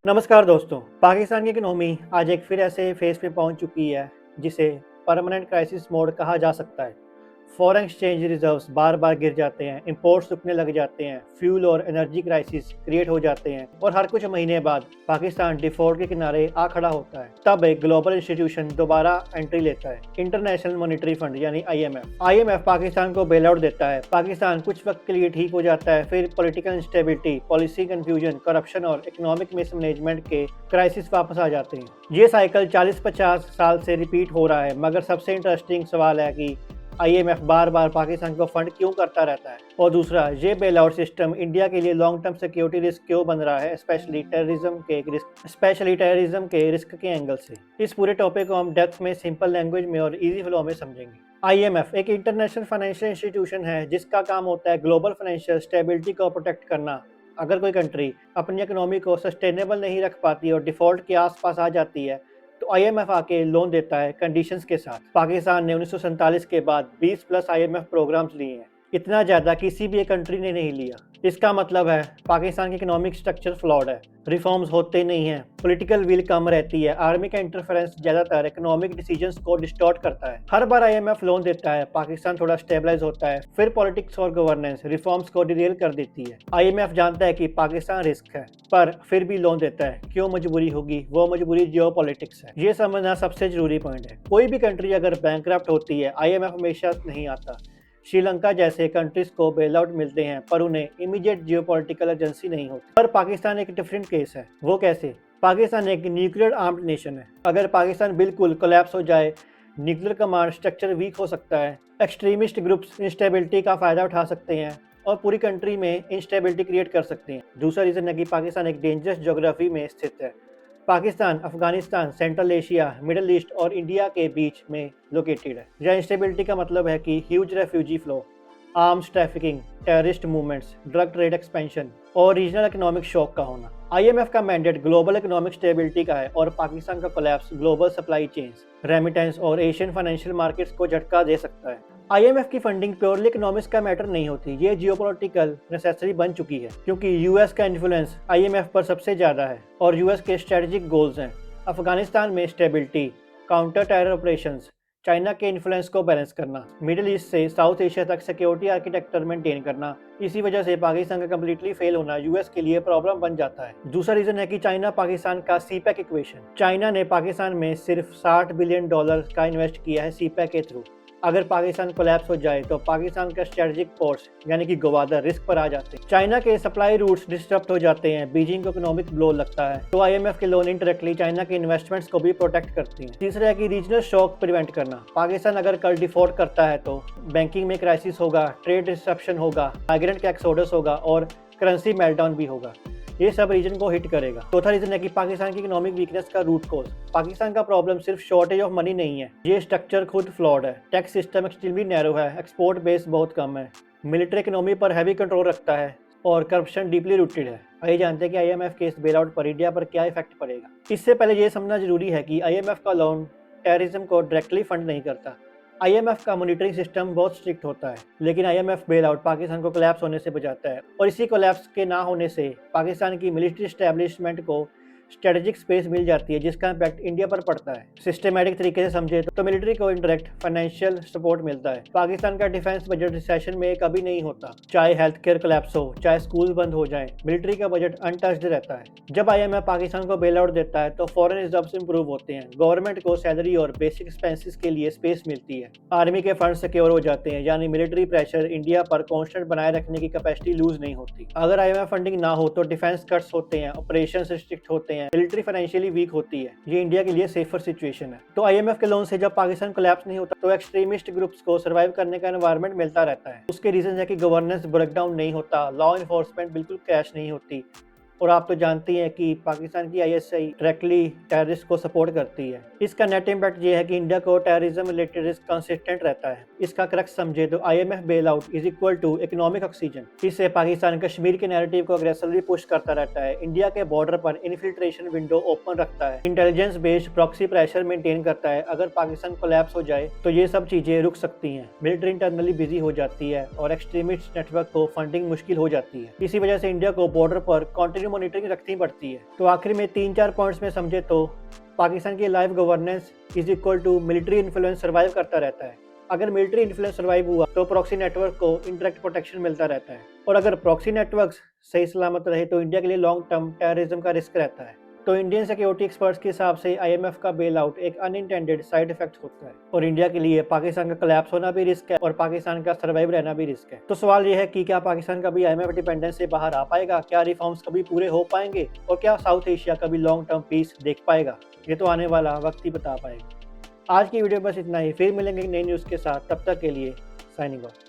नमस्कार दोस्तों। पाकिस्तान की इकोनॉमी आज एक फिर ऐसे फेज पे पहुंच चुकी है जिसे परमानेंट क्राइसिस मोड कहा जा सकता है। फॉरेन एक्सचेंज रिजर्व्स बार बार गिर जाते हैं, इंपोर्ट्स रुकने लग जाते हैं, फ्यूल और एनर्जी क्राइसिस क्रिएट हो जाते हैं और हर कुछ महीने बाद पाकिस्तान डिफॉल्ट के किनारे आ खड़ा होता है। तब एक ग्लोबल इंस्टीट्यूशन दोबारा एंट्री लेता है, इंटरनेशनल मॉनेटरी फंड यानी आईएमएफ पाकिस्तान को बेल आउट देता है। पाकिस्तान कुछ वक्त के लिए ठीक हो जाता है, फिर political instability, policy confusion, corruption और इकोनॉमिक मिसमैनेजमेंट के क्राइसिस वापस आ जाते हैं। ये साइकिल 40-50 साल से रिपीट हो रहा है, मगर सबसे इंटरेस्टिंग सवाल है कि आईएमएफ बार बार पाकिस्तान को फंड क्यों करता रहता है। और दूसरा, ये बेल आउट सिस्टम इंडिया के लिए लॉन्ग टर्म सिक्योरिटी रिस्क क्यों बन रहा है, स्पेशली टेररिज्म के रिस्क के एंगल से। इस पूरे टॉपिक को हम डेप्थ में, सिंपल लैंग्वेज में और इजी फ्लो में समझेंगे। आईएमएफ एक इंटरनेशनल फाइनेंशियल इंस्टीट्यूशन है जिसका काम होता है ग्लोबल फाइनेंशियल स्टेबिलिटी को प्रोटेक्ट करना। अगर कोई कंट्री अपनी इकोनॉमी को सस्टेनेबल नहीं रख पाती और डिफॉल्ट के आसपास आ जाती है तो आईएमएफ आके लोन देता है कंडीशंस के साथ। पाकिस्तान ने 1947 के बाद 20+ आईएमएफ प्रोग्राम्स लिए हैं, इतना ज़्यादा किसी भी एक कंट्री ने नहीं लिया। इसका मतलब है पाकिस्तान की इकोनॉमिक स्ट्रक्चर फ्लॉड है, रिफॉर्म्स होते नहीं हैं, पॉलिटिकल विल कम रहती है, आर्मी का इंटरफेरेंस ज़्यादातर इकोनॉमिक डिसीजंस को डिस्टॉर्ट करता है। हर बार आईएमएफ लोन देता है, पाकिस्तान थोड़ा स्टेबलाइज होता है, फिर पॉलिटिक्स और गवर्नेंस रिफॉर्म्स को डिरेल कर देती है। आईएमएफ जानता है कि पाकिस्तान रिस्क है, पर फिर भी लोन देता है। क्यों मजबूरी होगी? वो मजबूरी जियोपॉलिटिक्स है। ये समझना सबसे जरूरी पॉइंट है। कोई भी कंट्री अगर बैंकरप्ट होती है, आईएमएफ हमेशा नहीं आता। श्रीलंका जैसे कंट्रीज को बेल आउट मिलते हैं पर उन्हें इमीडिएट जियोपॉलिटिकल अर्जेंसी नहीं होती। पर पाकिस्तान एक डिफरेंट केस है। वो कैसे? पाकिस्तान एक न्यूक्लियर आर्म्ड नेशन है। अगर पाकिस्तान बिल्कुल कोलैप्स हो जाए, न्यूक्लियर कमांड स्ट्रक्चर वीक हो सकता है, एक्सट्रीमिस्ट ग्रुप्स इंस्टेबिलिटी का फायदा उठा सकते हैं और पूरी कंट्री में इंस्टेबिलिटी क्रिएट कर सकते हैं। दूसरा रीजन है कि पाकिस्तान एक डेंजरस ज्योग्राफी में स्थित है। Pakistan Afghanistan, central Asia, middle east और इंडिया के बीच में लोकेटेड है। जहाँ इंस्टेबिलिटी का मतलब है कि huge refugee flow, arms trafficking, terrorist movements, drug trade expansion और रीजनल इकोनॉमिक शॉक का होना। आईएमएफ का मैंडेट ग्लोबल इकोनॉमिक स्टेबिलिटी का है और पाकिस्तान का collapse global supply chains, remittance और एशियन फाइनेंशियल मार्केट्स को झटका दे सकता है। आईएमएफ की फंडिंग प्योरली इकोनॉमिक्स का मैटर नहीं होती, ये जियोपॉलिटिकल नेसेसरी बन चुकी है क्योंकि यूएस का इन्फ्लुएंस आईएमएफ पर सबसे ज़्यादा है और यूएस के स्ट्रेटेजिक गोल्स हैं अफगानिस्तान में stability, counter terror operations, China के इन्फ्लुएंस को बैलेंस करना, मिडिल ईस्ट से साउथ एशिया तक सिक्योरिटी आर्किटेक्चर मेंटेन करना। इसी वजह से पाकिस्तान का कम्प्लीटली फेल होना यूएस के लिए प्रॉब्लम बन जाता है। दूसरा रीजन है कि चाइना पाकिस्तान का सीपैक इक्वेशन। चाइना ने पाकिस्तान में सिर्फ $60 बिलियन का इन्वेस्ट किया है सीपैक के थ्रू। अगर पाकिस्तान कोलैप्स हो जाए तो पाकिस्तान का स्ट्रेटेजिक पोर्ट्स यानी कि गवादर रिस्क पर आ जाते हैं। चाइना के सप्लाई रूट्स डिस्टर्ब हो जाते हैं, बीजिंग को इकोनॉमिक ब्लो लगता है। तो आईएमएफ के लोन इनडायरेक्टली चाइना के इन्वेस्टमेंट्स को भी प्रोटेक्ट करती हैं। तीसरा है कि रीजनल शॉक प्रिवेंट करना। पाकिस्तान अगर कल डिफॉल्ट करता है तो बैंकिंग में क्राइसिस होगा, ट्रेड डिस्ट्रप्शन होगा, माइग्रेंट का एक्सोडस होगा और करेंसी मेल्टडाउन भी होगा। ये सब रीजन को हिट करेगा। चौथा रीजन है कि पाकिस्तान की इकोनॉमिक वीकनेस का रूट कॉज। पाकिस्तान का प्रॉब्लम सिर्फ शॉर्टेज ऑफ मनी नहीं है, ये स्ट्रक्चर खुद फ्लॉड है। टैक्स सिस्टम एक्सट्रीमली नैरो है, एक्सपोर्ट बेस बहुत कम है, मिलिट्री इकोनॉमी पर हैवी कंट्रोल रखता है और करप्शन डीपली रूटेड है। आइए जानते हैं कि आईएमएफ के इस बेल आउट पर इंडिया पर क्या इफेक्ट पड़ेगा। इससे पहले ये समझना जरूरी है कि आईएमएफ का लोन टेररिज्म को डायरेक्टली फंड नहीं करता। आईएमएफ का मॉनिटरिंग सिस्टम बहुत स्ट्रिक्ट होता है, लेकिन आईएमएफ बेल आउट पाकिस्तान को कोलैप्स होने से बचाता है और इसी कोलैप्स के ना होने से पाकिस्तान की मिलिट्री एस्टेब्लिशमेंट को स्ट्रेटेजिक स्पेस मिल जाती है जिसका इम्पैक्ट इंडिया पर पड़ता है। सिस्टमैटिक तरीके से समझे तो मिलिट्री को इनडायरेक्ट फाइनेंशियल सपोर्ट मिलता है। पाकिस्तान का डिफेंस बजट रिसेशन में कभी नहीं होता, चाहे हेल्थ केयर कोलैप्स हो, चाहे स्कूल बंद हो जाए, मिलिट्री का बजट अनटच्ड रहता है। जब आईएमएफ पाकिस्तान को बेल आउट देता है तो फॉरेन रिजर्व्स इंप्रूव होते हैं, गवर्नमेंट को सैलरी और बेसिक एक्सपेंसेस के लिए स्पेस मिलती है, आर्मी के फंड सिक्योर हो जाते हैं, यानी मिलिट्री प्रेशर इंडिया पर कॉन्स्टेंट बनाए रखने की कैपेसिटी लूज नहीं होती। अगर आईएमएफ फंडिंग ना हो तो डिफेंस कट्स होते हैं, ऑपरेशन रिस्ट्रिक्ट होते हैं, मिलिट्री फाइनेंशियली वीक होती है। ये इंडिया के लिए सेफर सिचुएशन है। तो आईएमएफ के लोन से जब पाकिस्तान कोलैप्स नहीं होता तो एक्सट्रीमिस्ट ग्रुप्स को सर्वाइव करने का एनवायरनमेंट मिलता रहता है। उसके रीजन है कि गवर्नेंस ब्रेकडाउन नहीं होता, लॉ इन्फोर्समेंट बिल्कुल क्रैश नहीं होती और आप तो जानती हैं कि पाकिस्तान की आईएसआई डायरेक्टली टेररिस्ट को सपोर्ट करती है। इसका नेट इम्पैक्ट ये है कि इंडिया को टेररिज्म रिलेटेड रिस्क कंसिस्टेंट रहता है। इसका क्रक्स समझे तो IMF bail out is equal to economic oxygen. इससे पाकिस्तान कश्मीर के नैरेटिव को अग्रेसिवली पुश करता रहता है, इंडिया के बॉर्डर पर इन्फिल्ट्रेशन विंडो ओपन रखता है, intelligence based proxy pressure maintain करता है। अगर पाकिस्तान कोलैप्स हो जाए तो ये सब चीजें रुक सकती हैं, मिलिट्री इंटरनली बिजी हो जाती है और एक्सट्रीमिस्ट नेटवर्क को फंडिंग मुश्किल हो जाती है। इसी वजह से इंडिया को बॉर्डर पर कंटिन्यू मॉनिटरिंग रखनी पड़ती है। तो आखिर में 3-4 पॉइंट्स में समझे तो पाकिस्तान की live governance is equal to military influence survive करता रहता है। अगर मिलिट्री इन्फ्लुएंस सर्वाइव हुआ तो प्रॉक्सी नेटवर्क को इंटरेक्ट प्रोटेक्शन मिलता रहता है, और अगर प्रॉक्सी नेटवर्क्स सही सलामत रहे तो इंडिया के लिए लॉन्ग टर्म टेररिज्म का रिस्क रहता है। तो इंडियन सिक्योरिटी एक्सपर्ट्स के हिसाब से IMF का बेल आउट एक अनइंटेंडेड साइड इफेक्ट होता है, और इंडिया के लिए पाकिस्तान का कोलैप्स होना भी रिस्क है और पाकिस्तान का सर्वाइव रहना भी रिस्क है। तो सवाल यह है कि क्या पाकिस्तान कभी IMF डिपेंडेंस से बाहर आ पाएगा, क्या रिफॉर्म्स कभी पूरे हो पाएंगे, और क्या साउथ एशिया कभी लॉन्ग टर्म पीस देख पाएगा? ये तो आने वाला वक्त ही बता पाएगा। आज की वीडियो बस इतना ही, फिर मिलेंगे नई न्यूज़ के साथ, तब तक के लिए साइनिंग ऑफ।